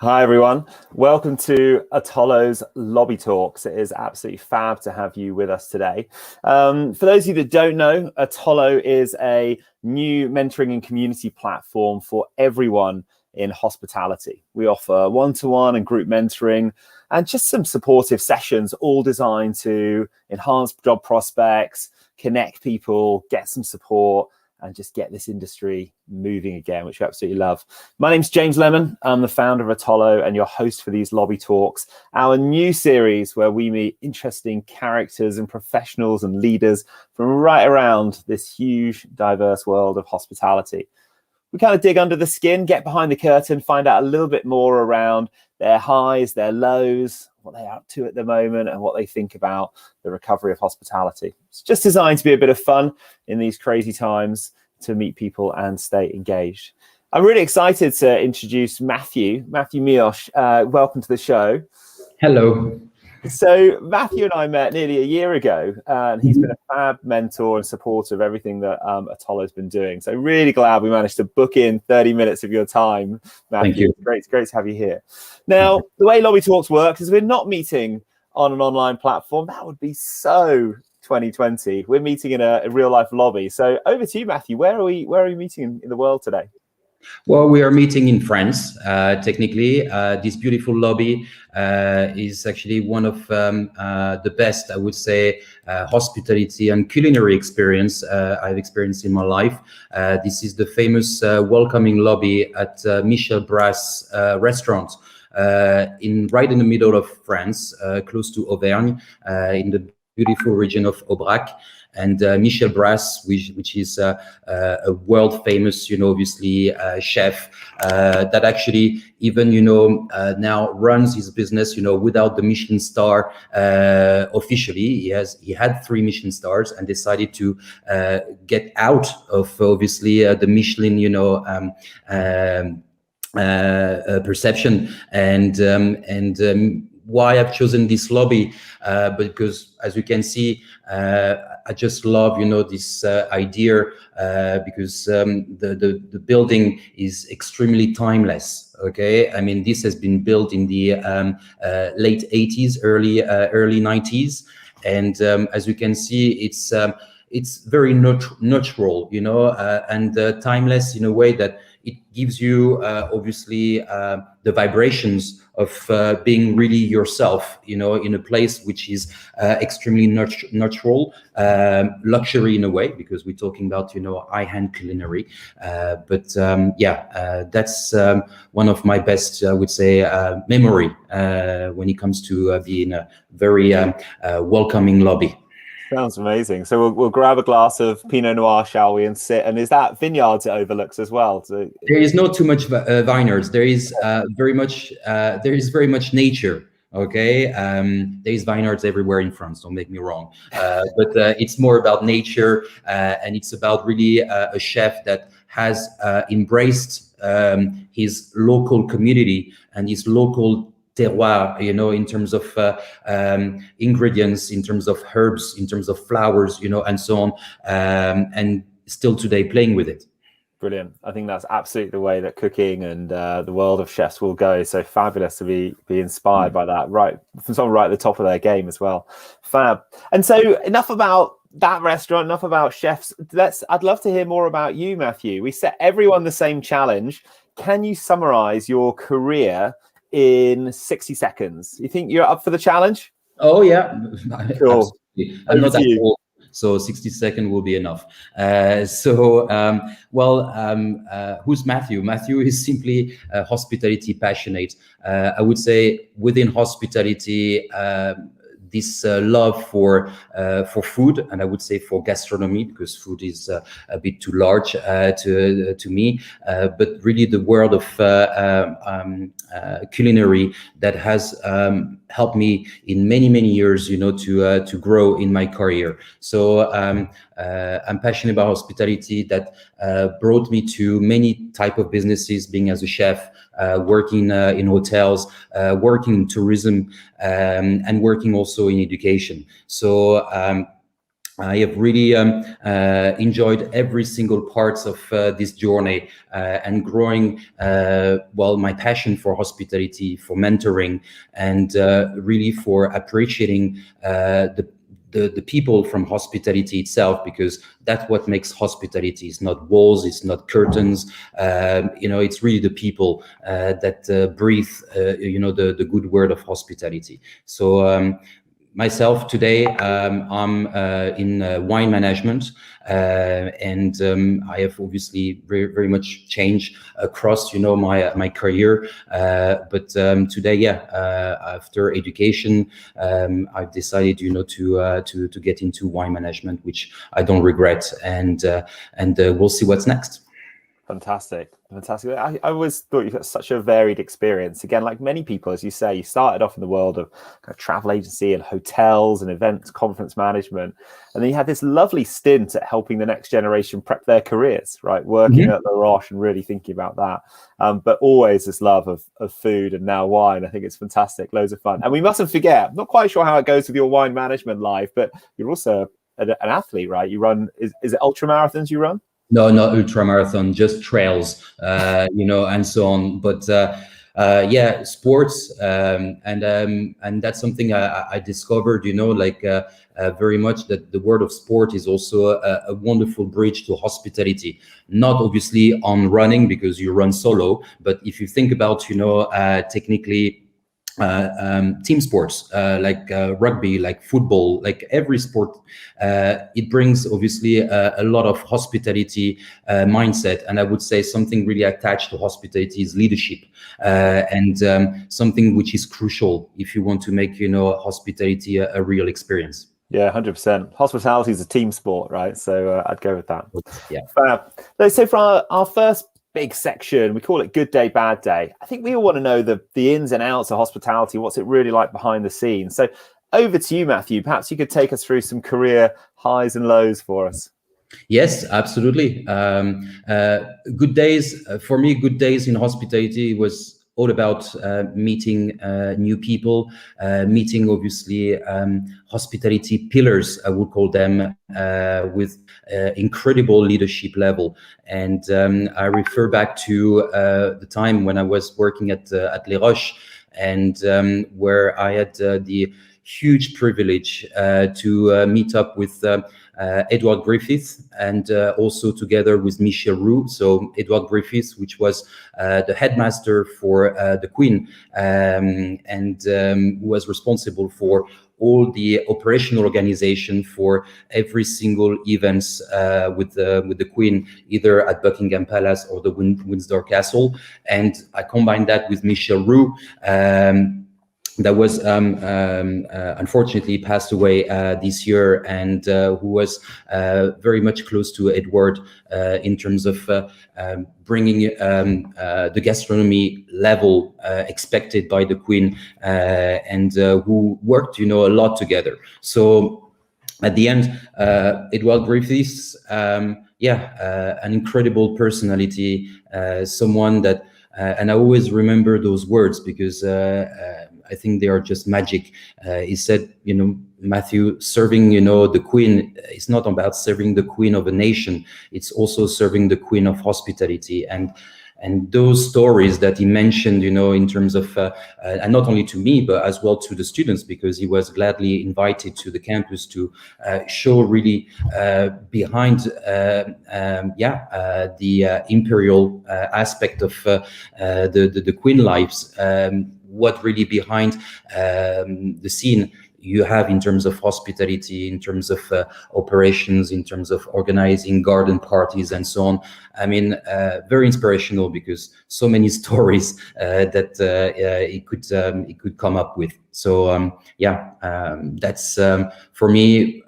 Hi everyone, welcome to Atolo's Lobby Talks. It is absolutely fab to have you with us today. For those of you that don't know, Atolo is a new mentoring and community platform for everyone in hospitality. We offer one-to-one and group mentoring and just some supportive sessions, all designed to enhance job prospects, connect people, get some support, and just get this industry moving again, which we absolutely love. My name's James Lemon. I'm the founder of Atolo and your host for these Lobby Talks, our new series where we meet interesting characters and professionals and leaders from right around this huge, diverse world of hospitality. We kind of dig under the skin, get behind the curtain, find out a little bit more around their highs, their lows, what they're up to at the moment, and what they think about the recovery of hospitality. It's just designed to be a bit of fun in these crazy times to meet people and stay engaged. I'm really excited to introduce Matthieu Mioche. Welcome to the show. Hello. So Matthieu and I met nearly a year ago, and he's been a fab mentor and supporter of everything that Atolo's been doing. So really glad we managed to book in 30 minutes of your time, Matthieu. Thank you. It's great to have you here. Now, the way Lobby Talks works is we're not meeting on an online platform. That would be so 2020. We're meeting in a real life lobby. So over to you, Matthieu. Where are we meeting in the world today? Well, we are meeting in France, technically. This beautiful lobby is actually one of the best, I would say, hospitality and culinary experience I've experienced in my life. This is the famous welcoming lobby at Michel Brass restaurant right in the middle of France, close to Auvergne, in the beautiful region of Aubrac. And Michel Brass, which is a world famous, obviously chef that actually even, now runs his business, without the Michelin star officially. He had 3 Michelin stars and decided to get out of obviously the Michelin, perception and why I've chosen this lobby, because as you can see, I just love, this idea because the building is extremely timeless. Okay, I mean, this has been built in the late 80s, early 90s, and as you can see, it's very natural, and timeless in a way that it gives you obviously the vibrations of being really yourself, in a place which is extremely natural, luxury in a way, because we're talking about, high-end culinary. But that's one of my best, I would say, memory when it comes to being a very welcoming lobby. Sounds amazing. So we'll grab a glass of Pinot Noir, shall we, and sit. And is that vineyards it overlooks as well? So there is not too much vineyards. There is very much nature. Okay, there is vineyards everywhere in France. Don't make me wrong, but it's more about nature, and it's about really a chef that has embraced his local community and his local terroir, in terms of ingredients, in terms of herbs, in terms of flowers, and so on, and still today playing with it. Brilliant. I think that's absolutely the way that cooking and the world of chefs will go. So fabulous to be inspired by that, right, from someone right at the top of their game as well. Fab. And so enough about that restaurant, enough about chefs. I'd love to hear more about you, Matthieu. We set everyone the same challenge. Can you summarize your career in 60 seconds? You think you're up for the challenge? Oh yeah, cool. I'm not that old, so 60 seconds will be enough. Who's Matthieu? Matthieu is simply hospitality passionate. I would say within hospitality, this love for food, and I would say for gastronomy, because food is a bit too large to me, but really the world of culinary that has helped me in many years, to grow in my career. So I'm passionate about hospitality that brought me to many type of businesses, being as a chef, working in hotels, working in tourism, and working also in education. So I have really enjoyed every single parts of this journey and growing, well, my passion for hospitality, for mentoring, and really for appreciating the people from hospitality itself, because that's what makes hospitality. It's not walls, it's not curtains. It's really the people that breathe, the good word of hospitality. So myself today, I'm in wine management, and I have obviously very much changed across, my career. But today, after education, I've decided, to get into wine management, which I don't regret, and we'll see what's next. Fantastic. I always thought you've got such a varied experience. Again, like many people, as you say, you started off in the world of kind of travel agency and hotels and events, conference management. And then you had this lovely stint at helping the next generation prep their careers, right? Working at Les Roches and really thinking about that. But always this love of food and now wine. I think it's fantastic. Loads of fun. And we mustn't forget, I'm not quite sure how it goes with your wine management life, but you're also an athlete, right? You run, is it ultra marathons you run? No, not ultra marathon, just trails, and so on. But sports, and that's something I discovered, very much, that the word of sport is also a wonderful bridge to hospitality. Not obviously on running, because you run solo, but if you think about, technically, team sports, like rugby, like football, like every sport, it brings obviously a lot of hospitality mindset. And I would say something really attached to hospitality is leadership, and something which is crucial if you want to make, hospitality a real experience. Yeah, 100%. Hospitality is a team sport, right? So I'd go with that. Yeah. So for our first big section, we call it Good Day, Bad Day. I think we all want to know the ins and outs of hospitality. What's it really like behind the scenes? So over to you, Matthieu. Perhaps you could take us through some career highs and lows for us. Yes, absolutely. Good days, for me, good days in hospitality was all about meeting new people, meeting obviously hospitality pillars, I would call them, with incredible leadership level. And I refer back to the time when I was working at Les Roches, and where I had the huge privilege to meet up with Edward Griffith, and also together with Michel Roux. So Edward Griffith, which was the headmaster for the Queen, and who was responsible for all the operational organization for every single events with the Queen, either at Buckingham Palace or the Windsor Castle. And I combined that with Michel Roux, that was unfortunately passed away this year, and who was very much close to Edward in terms of bringing the gastronomy level expected by the Queen, and who worked, a lot together. So at the end, Edward Griffiths, an incredible personality, someone that, and I always remember those words, because I think they are just magic. He said, Matthieu, serving, the Queen, it's not about serving the Queen of a nation. It's also serving the Queen of hospitality. And those stories that he mentioned, in terms of, and not only to me, but as well to the students, because he was gladly invited to the campus to show really behind, the imperial aspect of the Queen lives, what really behind the scene you have in terms of hospitality, in terms of operations, in terms of organizing garden parties and so on. I mean, very inspirational, because so many stories that it could come up with. So that's for me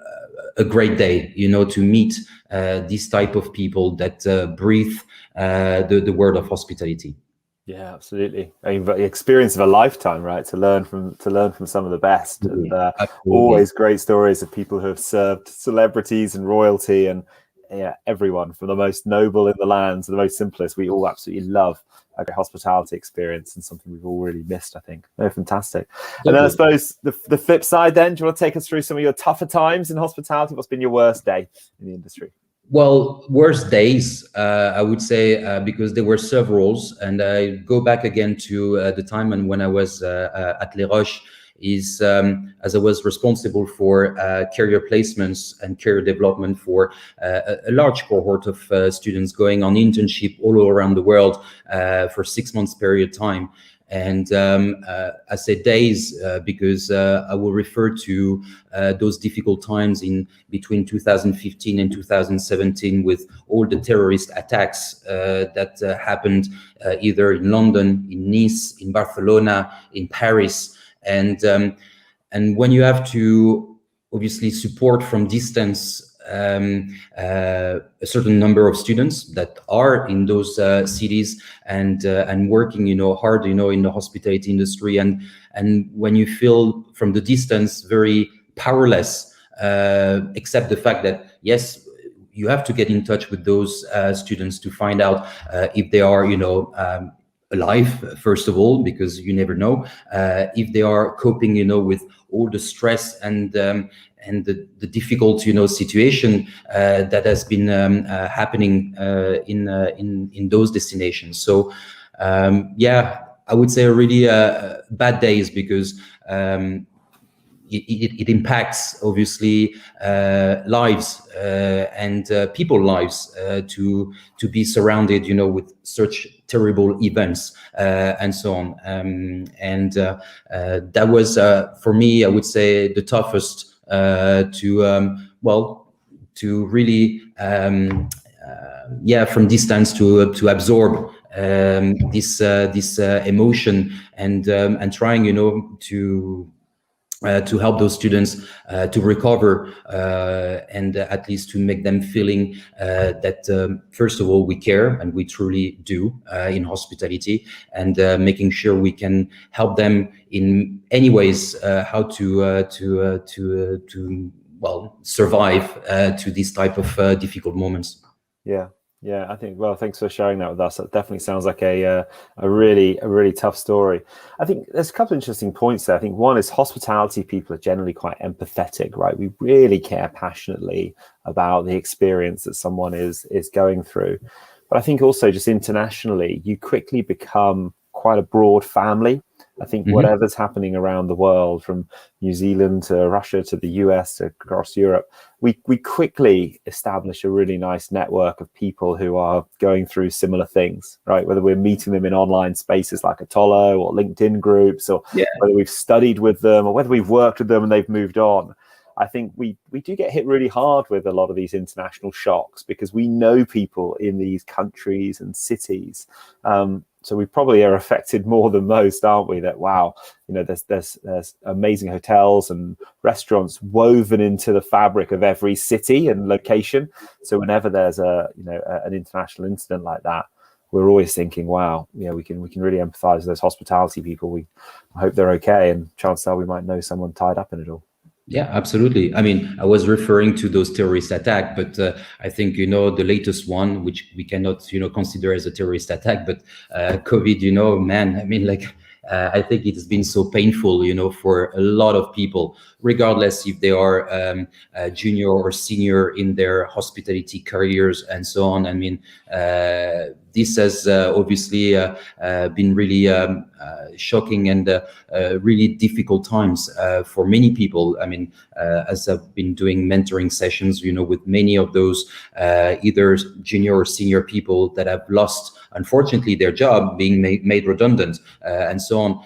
a great day, to meet this type of people that breathe the word of hospitality. Yeah, absolutely. I mean, but the experience of a lifetime, right? To learn from some of the best, and always great stories of people who have served celebrities and royalty, and everyone, from the most noble in the land to the most simplest, we all absolutely love a great hospitality experience, and something we've all really missed, I think. Oh, fantastic. And then I suppose the flip side then, do you want to take us through some of your tougher times in hospitality? What's been your worst day in the industry? Well, worst days, I would say, because there were several, and I go back again to the time when I was at Les Roches, as I was responsible for career placements and career development for a large cohort of students going on internship all around the world for 6 months period of time. And I say days because I will refer to those difficult times in between 2015 and 2017 with all the terrorist attacks that happened either in London, in Nice, in Barcelona, in Paris. And when you have to obviously support from distance a certain number of students that are in those cities and working, hard, in the hospitality industry, and when you feel from the distance very powerless, except the fact that yes, you have to get in touch with those students to find out if they are, alive, first of all, because you never know if they are coping, with all the stress and the difficult, situation that has been happening in those destinations. So I would say really bad days, because it impacts obviously lives and people lives to be surrounded, with such terrible events and so on. That was for me, I would say, the toughest to really from distance to absorb this emotion and trying to help those students to recover and at least to make them feeling that first of all we care, and we truly do in hospitality, and making sure we can help them in any ways how to survive to these type of difficult moments. Yeah, I think, well, thanks for sharing that with us. That definitely sounds like a really tough story. I think there's a couple of interesting points there. I think one is hospitality people are generally quite empathetic, right? We really care passionately about the experience that someone is going through. But I think also just internationally, you quickly become quite a broad family. I think whatever's happening around the world, from New Zealand to Russia to the US to across Europe, we quickly establish a really nice network of people who are going through similar things, right? Whether we're meeting them in online spaces like Atollo or LinkedIn groups, or whether we've studied with them, or whether we've worked with them and they've moved on. I think we do get hit really hard with a lot of these international shocks, because we know people in these countries and cities. So we probably are affected more than most, aren't we? That, wow, there's amazing hotels and restaurants woven into the fabric of every city and location. So whenever there's an international incident like that, we're always thinking, wow, we can really empathize with those hospitality people. I hope they're okay, and chances are we might know someone tied up in it all. Yeah, absolutely. I mean, I was referring to those terrorist attacks, but I think, the latest one, which we cannot, consider as a terrorist attack, but COVID, man, I mean, I think it has been so painful, for a lot of people, regardless if they are junior or senior in their hospitality careers and so on. I mean, this has obviously been really shocking and really difficult times for many people. I mean, as I've been doing mentoring sessions, with many of those either junior or senior people that have lost, unfortunately, their job, being made redundant and so on.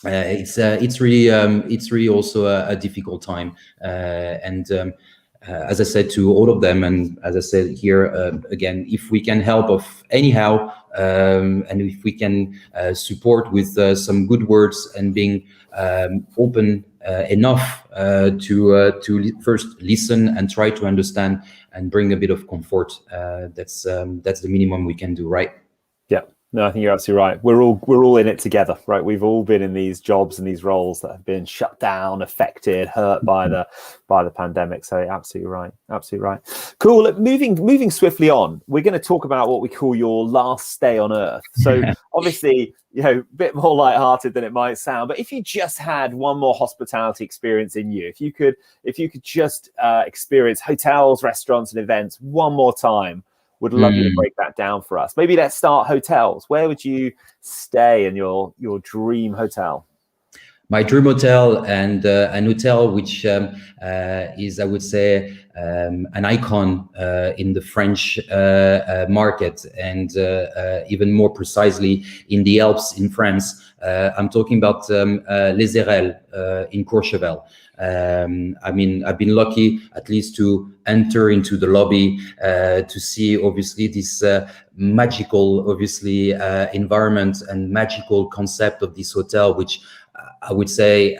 It's really also a difficult time, and as I said to all of them, and as I said here again, if we can help of anyhow, and if we can support with some good words and being open enough to first listen and try to understand and bring a bit of comfort, that's the minimum we can do, right? Yeah. No, I think you're absolutely right. We're all in it together, right? We've all been in these jobs and these roles that have been shut down, affected, hurt by the pandemic. So absolutely right, absolutely right. Cool. Look, moving swiftly on, we're going to talk about what we call your last stay on Earth. So obviously, a bit more lighthearted than it might sound, but if you just had one more hospitality experience in you, if you could just experience hotels, restaurants, and events one more time. Would love you to break that down for us. Maybe let's start hotels. Where would you stay in your dream hotel? My dream hotel, and an hotel which is, I would say, an icon in the French market, and even more precisely in the Alps in France. I'm talking about Les Roches in Courchevel. I mean, I've been lucky at least to enter into the lobby to see obviously this magical, obviously, environment and magical concept of this hotel, which I would say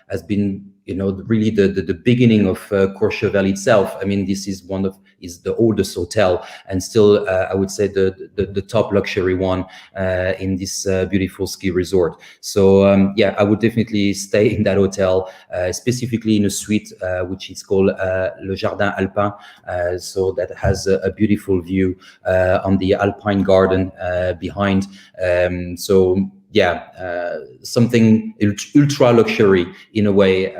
has been, really the beginning of Courchevel itself. I mean, this is is the oldest hotel, and still I would say the top luxury one in this beautiful ski resort. So yeah, I would definitely stay in that hotel, specifically in a suite which is called Le Jardin Alpin. So that has a beautiful view on the Alpine Garden behind. So yeah, something ultra luxury in a way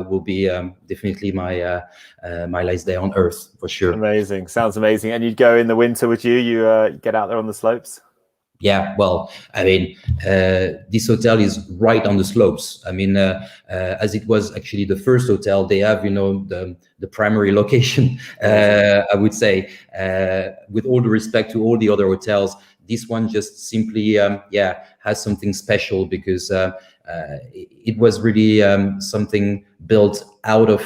will be definitely my last day on Earth for sure. Amazing, sounds amazing. And you'd go in the winter, would you? You get out there on the slopes? Yeah, well, I mean, this hotel is right on the slopes. I mean, as it was actually the first hotel, they have, the primary location. I would say, with all the respect to all the other hotels, this one just simply, has something special because it was really something built out of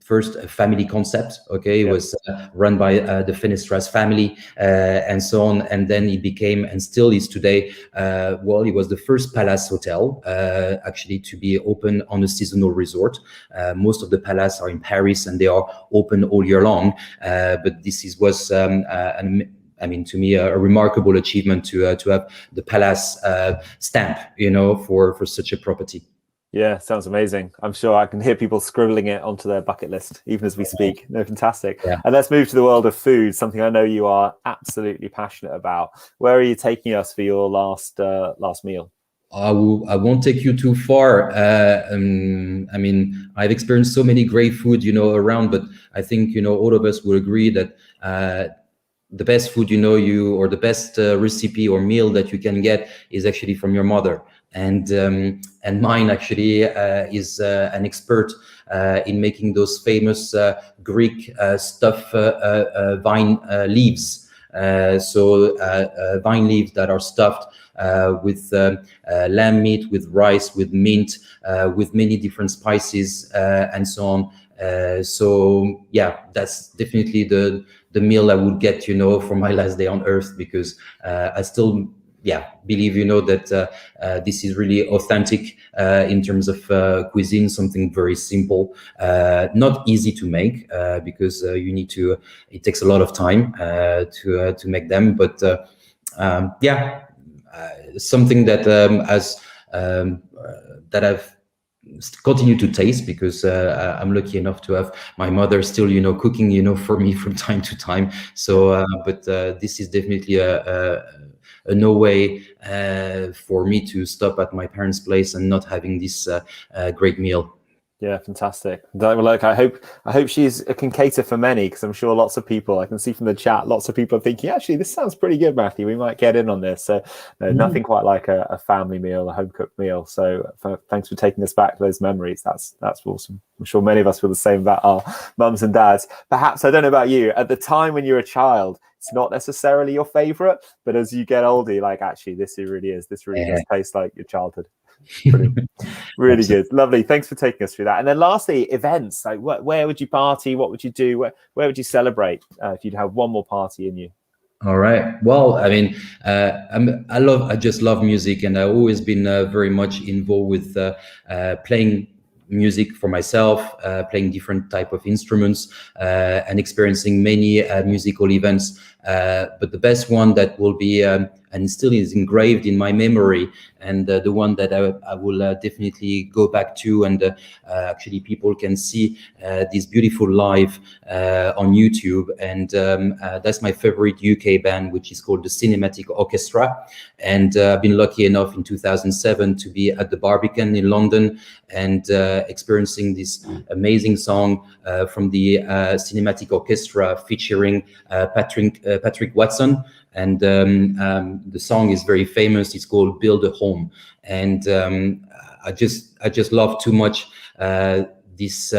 first a family concept. Okay, it was run by the Fenestras family and so on, and then it became, and still is today, it was the first palace hotel actually to be open on a seasonal resort. Most of the palace are in Paris and they are open all year long, but this was to me, a remarkable achievement to have the palace stamp, for such a property. Yeah, sounds amazing. I'm sure I can hear people scribbling it onto their bucket list, even as we speak. No, fantastic. Yeah. And let's move to the world of food, something I know you are absolutely passionate about. Where are you taking us for your last meal? I won't take you too far. I've experienced so many great food, around, but I think, all of us will agree that the best food, or the best recipe or meal that you can get is actually from your mother. And mine actually is an expert in making those famous Greek stuffed vine leaves. So vine leaves that are stuffed with lamb meat, with rice, with mint, with many different spices, and so on. So yeah, that's definitely the meal I would get, for my last day on Earth, because I still believe, that this is really authentic in terms of cuisine, something very simple, not easy to make because it takes a lot of time to make them, but something that that I've continue to taste, because I'm lucky enough to have my mother still, cooking, for me from time to time. So, but this is definitely a no way for me to stop at my parents' place and not having this great meal. Yeah, fantastic. Look, I hope she can cater for many, because I'm sure lots of people, I can see from the chat, lots of people are thinking, actually, this sounds pretty good, Matthieu. We might get in on this. So nothing quite like a family meal, a home cooked meal. So thanks for taking us back to those memories. That's awesome. I'm sure many of us feel the same about our mums and dads. Perhaps, I don't know about you, at the time when you're a child, it's not necessarily your favorite, but as you get older, you're like, actually, this really does taste like your childhood. Really good. Lovely. Thanks for taking us through that. And then lastly, events. Like, where would you party? What would you do? Where would you celebrate if you'd have one more party in you? All right. Well, I mean, I just love music, and I've always been very much involved with playing music for myself, playing different type of instruments, and experiencing many musical events but the best one that will be and still is engraved in my memory, and the one that I will definitely go back to, and actually people can see this beautiful live on YouTube, and that's my favorite UK band, which is called the Cinematic Orchestra, and I've been lucky enough in 2007 to be at the Barbican in London and experiencing this amazing song from the Cinematic Orchestra featuring Patrick Watson. And the song is very famous. It's called "Build a Home," and I just love too much this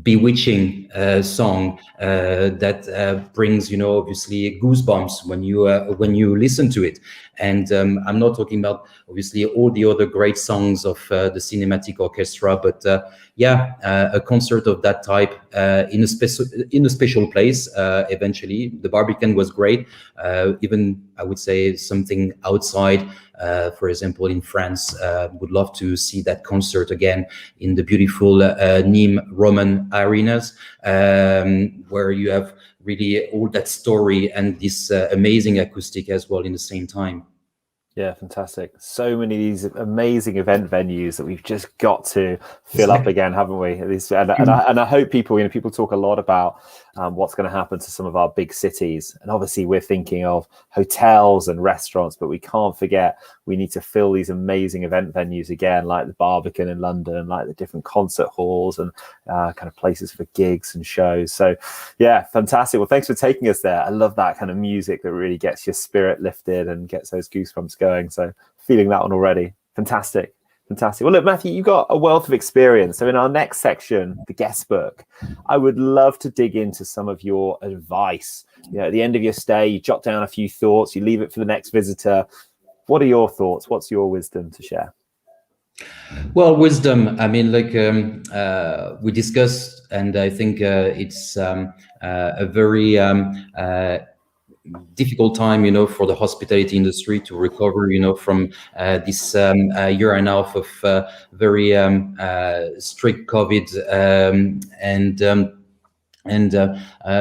bewitching song that brings, you know, obviously goosebumps when you listen to it. And I'm not talking about obviously all the other great songs of the Cinematic Orchestra, but a concert of that type in a special place. Eventually, the Barbican was great. Even I would say something outside, for example, in France, would love to see that concert again in the beautiful Nîmes Roman arenas, where you have really all that story and this amazing acoustic as well in the same time. Yeah, fantastic. So many of these amazing event venues that we've just got to fill up again, haven't we? And I hope people, you know, people talk a lot about what's going to happen to some of our big cities. And obviously we're thinking of hotels and restaurants, but we can't forget we need to fill these amazing event venues again, like the Barbican in London, like the different concert halls and kind of places for gigs and shows. So yeah, fantastic. Well, thanks for taking us there. I love that kind of music that really gets your spirit lifted and gets those goosebumps going. So feeling that one already. Fantastic. Well, look, Matthieu, you've got a wealth of experience. So in our next section, the guest book, I would love to dig into some of your advice. You know, at the end of your stay, you jot down a few thoughts, you leave it for the next visitor. What are your thoughts? What's your wisdom to share? Well, wisdom, I mean, like we discussed, and I think it's a very difficult time, you know, for the hospitality industry to recover, you know, from this year and a half of very strict COVID.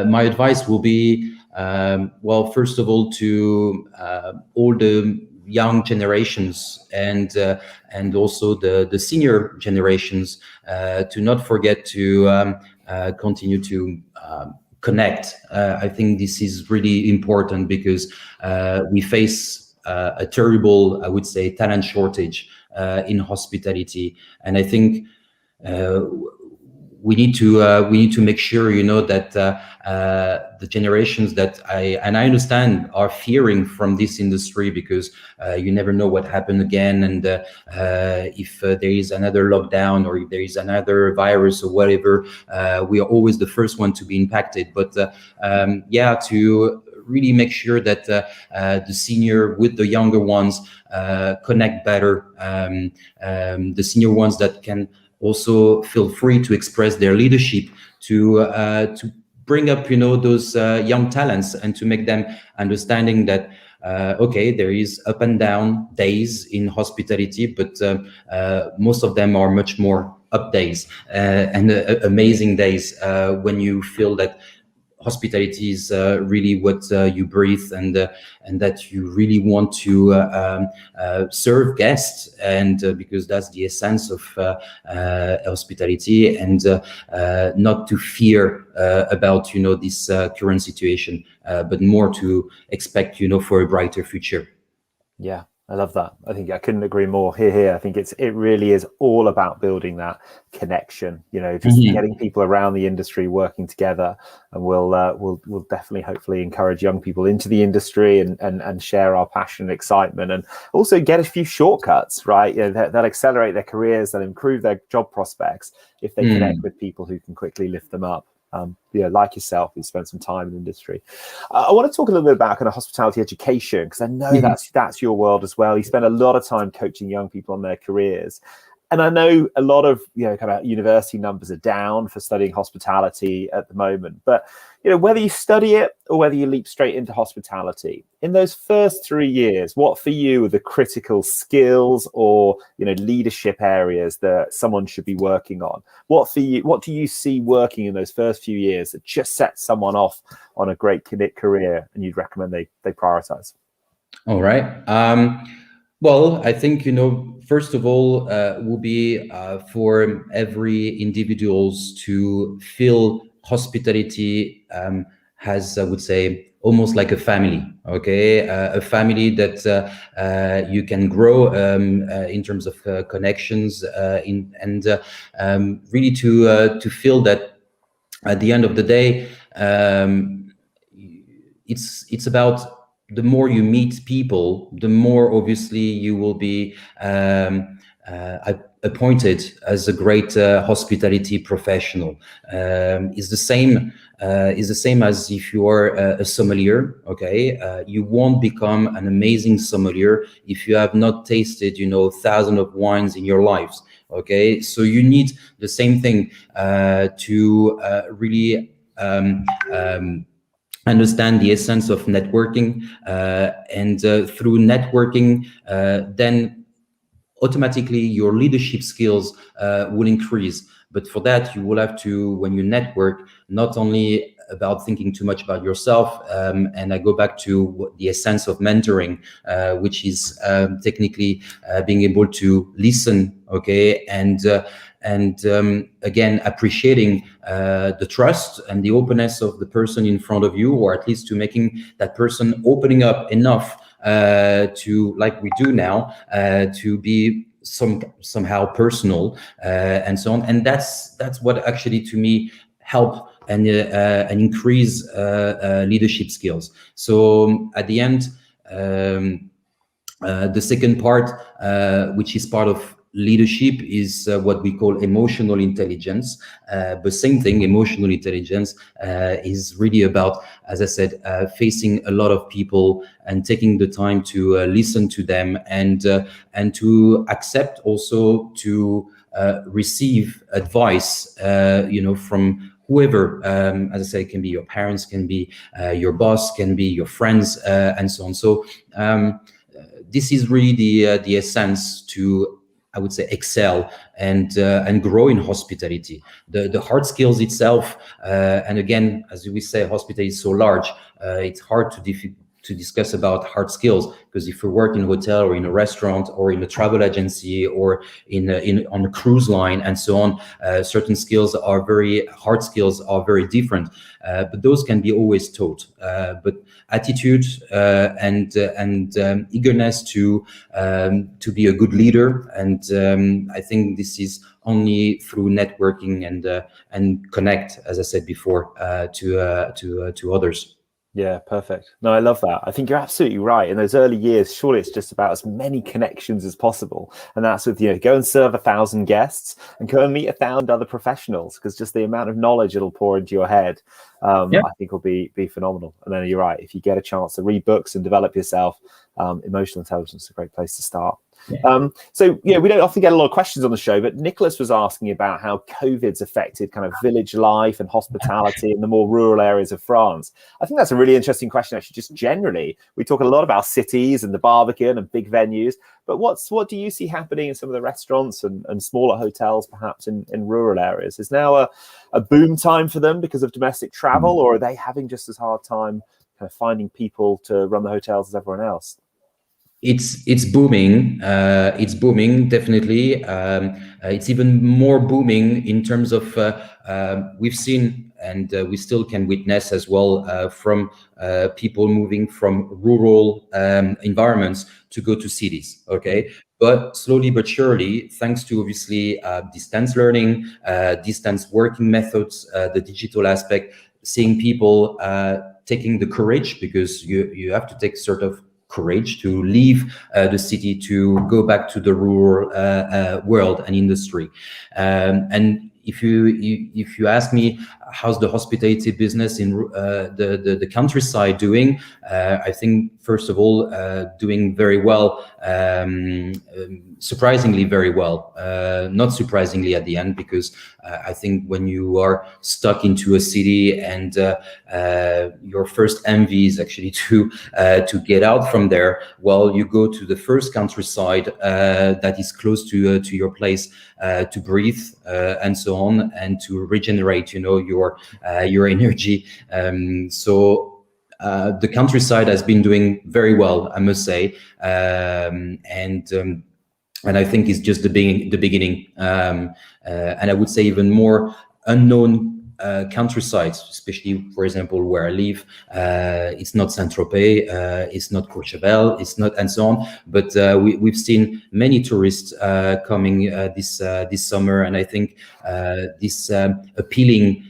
My advice will be, well, first of all, to all the young generations and also the senior generations to not forget to continue to connect. I think this is really important because we face a terrible, I would say, talent shortage in hospitality, and I think we need to make sure, you know, that the generations that I understand are fearing from this industry, because you never know what happened again, and if there is another lockdown or if there is another virus or whatever, we are always the first one to be impacted. But to really make sure that the senior with the younger ones connect better, the senior ones that can also feel free to express their leadership, to bring up, you know, those young talents, and to make them understanding that okay, there is up and down days in hospitality, but most of them are much more up days and amazing days when you feel that hospitality is really what you breathe, and that you really want to serve guests, and because that's the essence of hospitality, and not to fear about, you know, this current situation, but more to expect, you know, for a brighter future. Yeah, I love that. I think I couldn't agree more. Here. I think it really is all about building that connection, you know, just getting people around the industry working together, and we'll definitely hopefully encourage young people into the industry and share our passion and excitement, and also get a few shortcuts, right? You know, that accelerate their careers, that improve their job prospects if they connect with people who can quickly lift them up. You know, like yourself, you spent some time in the industry. I want to talk a little bit about kind of hospitality education, because I know that's your world as well. You spend a lot of time coaching young people on their careers. And I know a lot of, kind of university numbers are down for studying hospitality at the moment, but whether you study it or whether you leap straight into hospitality, in those first 3 years, what for you are the critical skills or leadership areas that someone should be working on? What do you see working in those first few years that just sets someone off on a great career, and you'd recommend they prioritize? All right. Well, I think, first of all, will be for every individuals to feel hospitality has, I would say, almost like a family, okay? A family that you can grow in terms of connections, really to feel that at the end of the day, it's about the more you meet people, the more obviously you will be appointed as a great hospitality professional. Is the same as if you are a sommelier. Okay, you won't become an amazing sommelier if you have not tasted, thousands of wines in your lives. Okay, so you need the same thing to really understand the essence of networking, and through networking, then automatically your leadership skills will increase. But for that, you will have to, when you network, not only about thinking too much about yourself, and I go back to the essence of mentoring, which is technically being able to listen, okay, and again, appreciating the trust and the openness of the person in front of you, or at least to making that person opening up enough to, like we do now, to be somehow personal, and so on. And that's what actually, to me, help and increase leadership skills. So at the end, the second part, which is part of leadership, is what we call emotional intelligence. But same thing, emotional intelligence is really about, as I said, facing a lot of people and taking the time to listen to them, and to accept also to receive advice, from whoever. As I say, it can be your parents, can be your boss, can be your friends, and so on. So this is really the essence to, I would say, excel and grow in hospitality. The hard skills itself, and again, as we say, hospitality is so large. It's hard to discuss about hard skills, because if you work in a hotel or in a restaurant or in a travel agency or on a cruise line and so on, certain skills are hard skills are very different, but those can be always taught. But attitude and eagerness to be a good leader, and I think this is only through networking and connect, as I said before, to others. Yeah, perfect. No, I love that. I think you're absolutely right. In those early years, surely it's just about as many connections as possible. And that's with, go and serve 1,000 guests and go and meet 1,000 other professionals, because just the amount of knowledge it'll pour into your head, I think will be phenomenal. And then you're right. If you get a chance to read books and develop yourself, emotional intelligence is a great place to start. Yeah. So, we don't often get a lot of questions on the show, but Nicholas was asking about how COVID's affected kind of village life and hospitality in the more rural areas of France. I think that's a really interesting question, actually. Just generally, we talk a lot about cities and the Barbican and big venues, but what do you see happening in some of the restaurants and smaller hotels, perhaps in rural areas? Is now a boom time for them because of domestic travel, or are they having just as hard time kind of finding people to run the hotels as everyone else? It's booming. It's booming, definitely. It's even more booming in terms of we've seen, and we still can witness as well, from people moving from rural environments to go to cities. Okay, but slowly but surely, thanks to obviously distance learning, distance working methods, the digital aspect, seeing people taking the courage, because you have to take sort of courage to leave the city to go back to the rural world and industry. And if you ask me how's the hospitality business in the countryside doing? I think first of all, doing very well, surprisingly very well. Not surprisingly at the end, because I think when you are stuck into a city and your first envy is actually to get out from there, well, you go to the first countryside that is close to your place to breathe and so on, and to regenerate, your energy. So the countryside has been doing very well, I must say, and I think it's just the beginning. And I would say even more unknown countrysides, especially, for example, where I live. It's not Saint-Tropez, it's not Courchevel, it's not, and so on. But we've seen many tourists coming this summer, and I think this appealing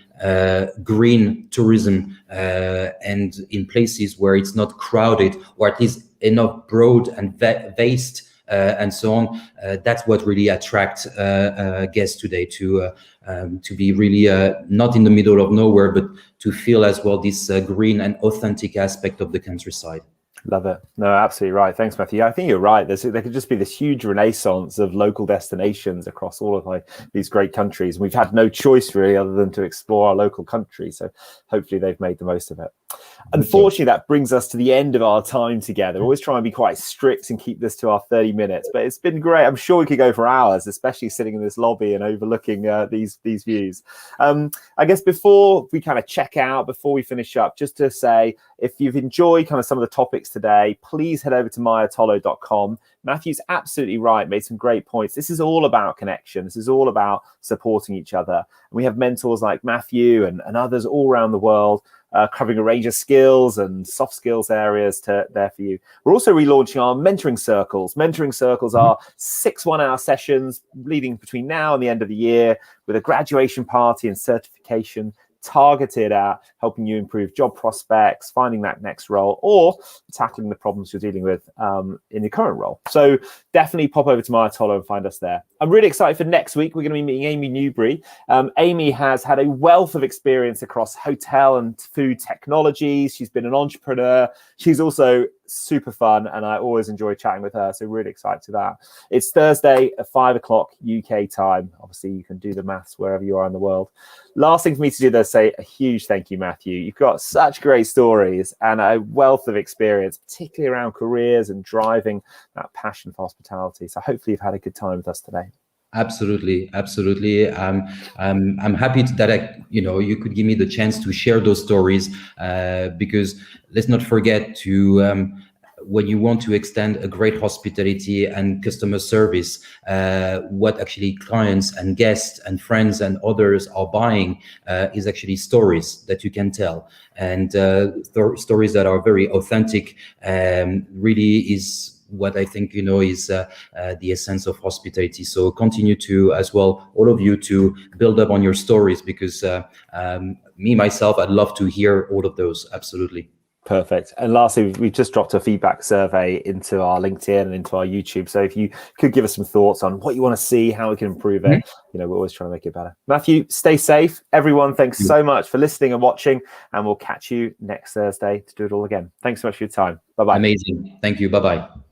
green tourism, and in places where it's not crowded, or at least enough broad and vast, and so on. That's what really attracts guests today, to be really not in the middle of nowhere, but to feel as well this green and authentic aspect of the countryside. Love it. No, absolutely right. Thanks, Matthew. I think you're right. There could just be this huge renaissance of local destinations across all of these great countries. We've had no choice really other than to explore our local country. So hopefully they've made the most of it. Unfortunately, that brings us to the end of our time together. Always try and be quite strict and keep this to our 30 minutes, but it's been great. I'm sure we could go for hours, especially sitting in this lobby and overlooking these views. I guess before we kind of check out, before we finish up, just to say, if you've enjoyed kind of some of the topics today, please head over to myatolo.com. Matthew's absolutely right, made some great points. This is all about connection. This is all about supporting each other. And we have mentors like Matthieu and others all around the world, covering a range of skills and soft skills areas there for you. We're also relaunching our mentoring circles. Mentoring circles are 6 one-hour sessions leading between now and the end of the year, with a graduation party and certification targeted at helping you improve job prospects, finding that next role, or tackling the problems you're dealing with in your current role. So definitely pop over to myatolo and find us there. I'm really excited for next week. We're going to be meeting Amy Newbury. Amy has had a wealth of experience across hotel and food technologies. She's been an entrepreneur. She's also super fun, and I always enjoy chatting with her. So really excited to that. It's Thursday at 5 o'clock UK time. Obviously, you can do the maths wherever you are in the world. Last thing for me to do, though, say a huge thank you, Matthieu. You've got such great stories and a wealth of experience, particularly around careers and driving that passion for hospitality. So hopefully you've had a good time with us today. Absolutely. I'm happy that you could give me the chance to share those stories, because let's not forget to when you want to extend a great hospitality and customer service, what actually clients and guests and friends and others are buying is actually stories that you can tell, and stories that are very authentic, really is what I think, is the essence of hospitality. So continue to, as well, all of you, to build up on your stories, because me, myself, I'd love to hear all of those. Absolutely. Perfect. And lastly, we've just dropped a feedback survey into our LinkedIn and into our YouTube. So if you could give us some thoughts on what you want to see, how we can improve it, we're always trying to make it better. Matthieu, stay safe. Everyone, thanks so much for listening and watching, and we'll catch you next Thursday to do it all again. Thanks so much for your time. Bye-bye. Amazing. Thank you. Bye-bye.